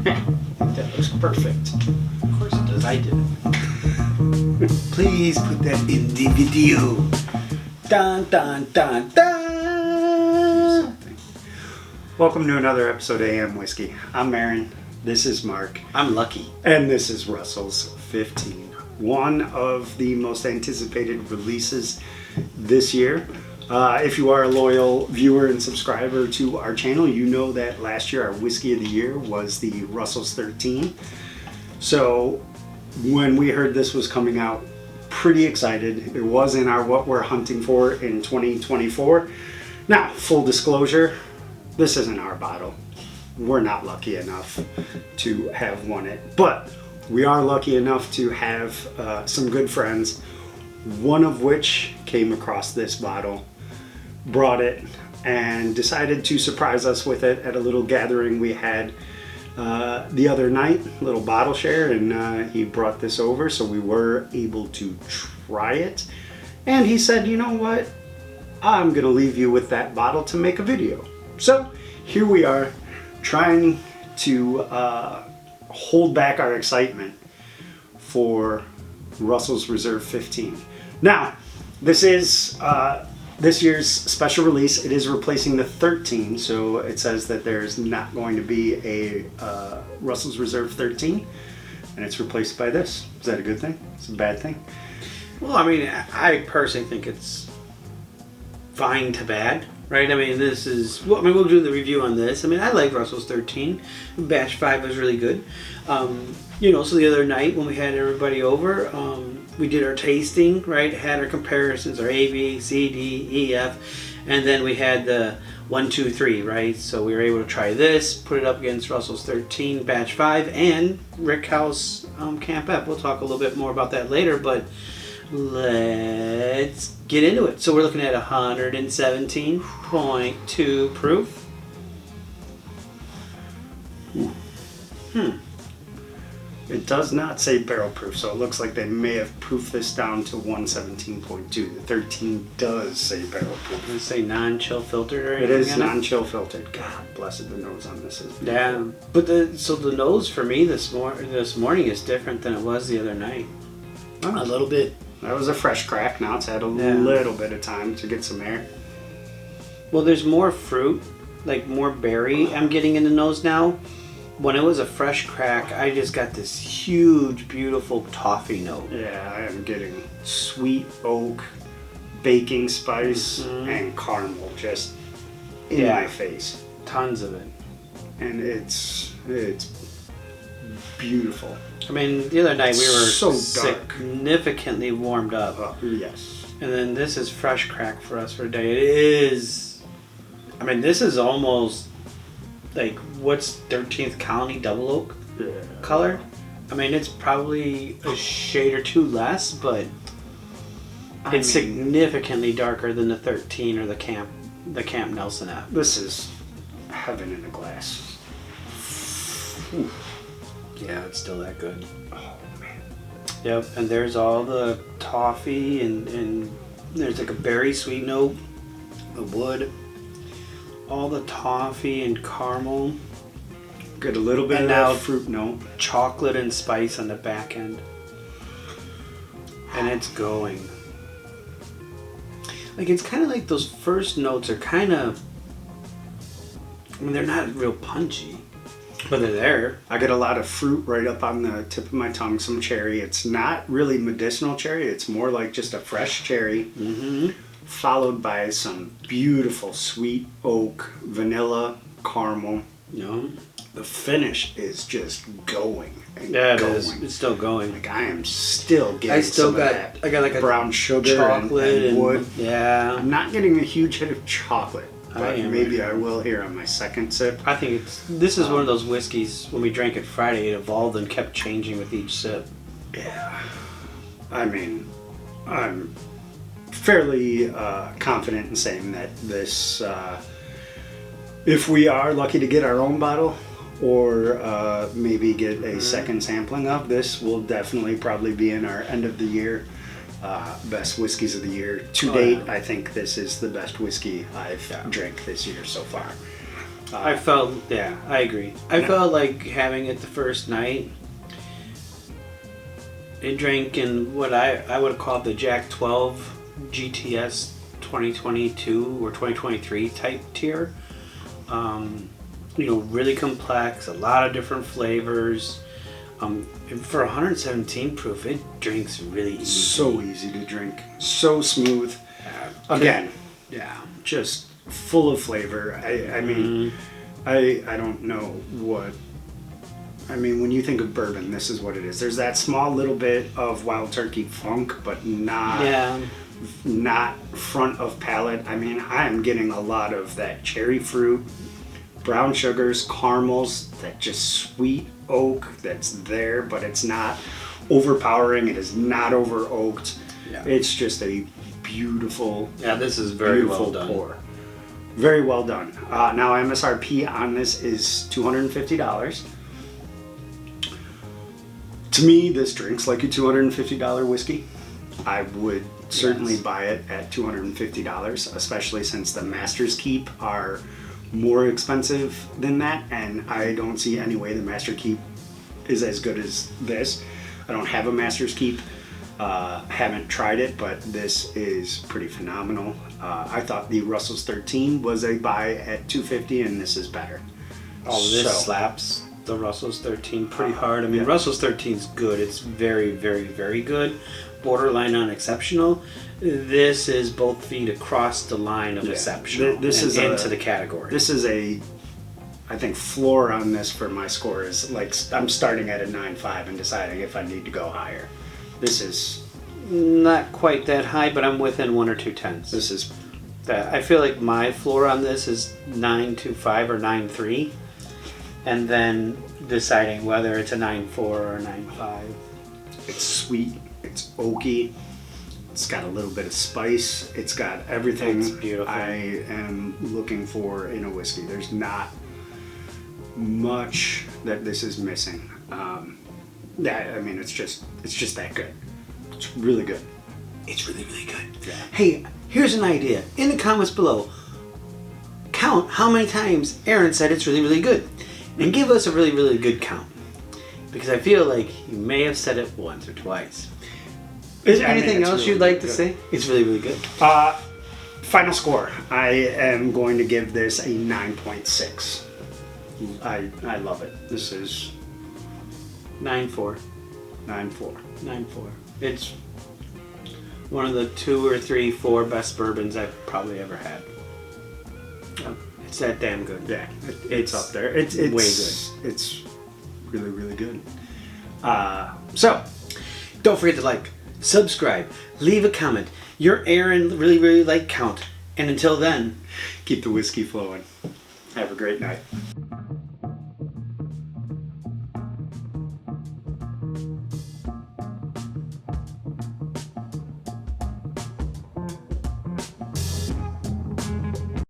That looks perfect. Of course it does. I did it. Please put that in the video. Dun dun dun dun. Welcome to another episode of AM Whiskey. I'm Aaron. This is Mark. I'm lucky. And this is Russell's 15. One of the most anticipated releases this year. If you are a loyal viewer and subscriber to our channel, you know that last year our Whiskey of the Year was the Russell's 13. So when we heard this was coming out, pretty excited. It was in our what we're hunting for in 2024. Now, full disclosure, this isn't our bottle. We're not lucky enough to have won it, but we are lucky enough to have some good friends, one of which came across this bottle, brought it, and decided to surprise us with it at a little gathering we had the other night, little bottle share, and he brought this over, so we were able to try it. And he said, you know what, I'm gonna leave you with that bottle to make a video. So here we are, trying to hold back our excitement for Russell's Reserve 15. Now, this is this year's special release. It is replacing the 13, so it says that there's not going to be a Russell's Reserve 13, and it's replaced by this. Is that a good thing? It's a bad thing? Well, I mean, I personally think it's fine to bad, right? I mean, this is, well, I mean, we'll do the review on this. I mean, I like Russell's 13. Batch 5 was really good. You know, so the other night when we had everybody over, we did our tasting, right? Had our comparisons, our A, B, C, D, E, F, and then we had the 1, 2, 3, right? So we were able to try this, put it up against Russell's 13, Batch 5, and Rick House Camp F. We'll talk a little bit more about that later, but let's get into it. So we're looking at 117.2 proof. It does not say barrel proof, so it looks like they may have proofed this down to 117.2. The 13 does say barrel proof. Does it say non-chill filtered or It anything? is non-chill filtered. God bless it, the nose on this is beautiful. Yeah, but the nose for me this morning is different than it was the other night. Oh, A little bit. that was a fresh crack. Now it's had a little bit of time to get some air. Well, there's more fruit, like more berry I'm getting in the nose now. When it was a fresh crack, I just got this huge, beautiful toffee note. Yeah, I am getting sweet oak, baking spice, and caramel just in my face. Tons of it. And it's beautiful. I mean, the other night we were So dark. significantly warmed up. Yes. And then this is fresh crack for us for a day. It is, I mean, this is almost like, what's 13th Colony Double Oak color? I mean, it's probably a shade or two less, but it's significantly darker than the 13 or the Camp Nelson app. This is heaven in a glass. Ooh. Yeah, it's still that good. Oh man. Yep, and there's all the toffee and there's like a berry sweet note, the wood, all the toffee and caramel. Get a little bit And of now that fruit note. Chocolate and spice on the back end. And it's going. Like, it's kind of like those first notes are kind of, I mean, they're not real punchy, but they're there. I get a lot of fruit right up on the tip of my tongue, some cherry. It's not really medicinal cherry. It's more like just a fresh cherry. Followed by some beautiful sweet oak, vanilla, caramel. No. The finish is just going and Yeah, it going. is. It's still going. Like I am still getting I still some got, of that I got like a brown sugar chocolate and wood. Yeah. I'm not getting a huge hit of chocolate, but am maybe right I will here on my second sip. I think this is one of those whiskeys, when we drank it Friday, it evolved and kept changing with each sip. Yeah. I mean, I'm fairly confident in saying that this, if we are lucky to get our own bottle, or maybe get a second sampling of this, will definitely probably be in our end of the year best whiskeys of the year. To date, I think this is the best whiskey I've drank this year so far. I felt, yeah, I agree. I felt like having it the first night. It drank in what I would call the Jack 12 GTS 2022 or 2023 type tier. Really complex, a lot of different flavors. And for 117 proof, it drinks really easy. So easy to drink, so smooth. Again, just full of flavor. I mean, I don't know what. I mean, when you think of bourbon, this is what it is. There's that small little bit of Wild Turkey funk, but not front of palate. I mean, I am getting a lot of that cherry fruit, brown sugars, caramels, that just sweet oak that's there, but it's not overpowering. It is not over oaked. Yeah. It's just a beautiful, this is very well done. Pour. Very well done. Now MSRP on this is $250. To me, this drinks like a $250 whiskey. I would certainly buy it at $250, especially since the Master's Keep are more expensive than that, and I don't see any way the Master Keep is as good as this. I don't have a Master's Keep, haven't tried it, but this is pretty phenomenal. I thought the Russell's 13 was a buy at $250, and this is better. Oh, this slaps the Russell's 13 pretty hard. I mean, Russell's 13 is good. It's very, very, very good. Borderline on exceptional. This is both feet across the line of exceptional. This is into the category. This is I think floor on this for my score is like I'm starting at a 9.5 and deciding if I need to go higher. This is not quite that high, but I'm within 1 or 2 tenths. This is I feel like my floor on this is 9.25 or 9.3, and then deciding whether it's a 9.4 or 9.5. It's sweet. It's oaky. It's got a little bit of spice. It's got everything It's beautiful. I am looking for in a whiskey. There's not much that this is missing. I mean, it's just that good. It's really good. It's really, really good. Yeah. Hey, here's an idea. In the comments below, count how many times Aaron said it's really, really good. And give us a really, really good count. Because I feel like you may have said it once or twice. Is there anything else you'd like to say? It's really, really good. Final score. I am going to give this a 9.6. I love it. This is 9.4. 9.4. 9.4. It's one of the 2 or 3, 4 best bourbons I've probably ever had. It's that damn good. Yeah, it's up there. It's way good. It's really, really good. So, don't forget to like, subscribe, leave a comment. Your Aaron really, really like count. And until then, Keep the whiskey flowing. Have a great night.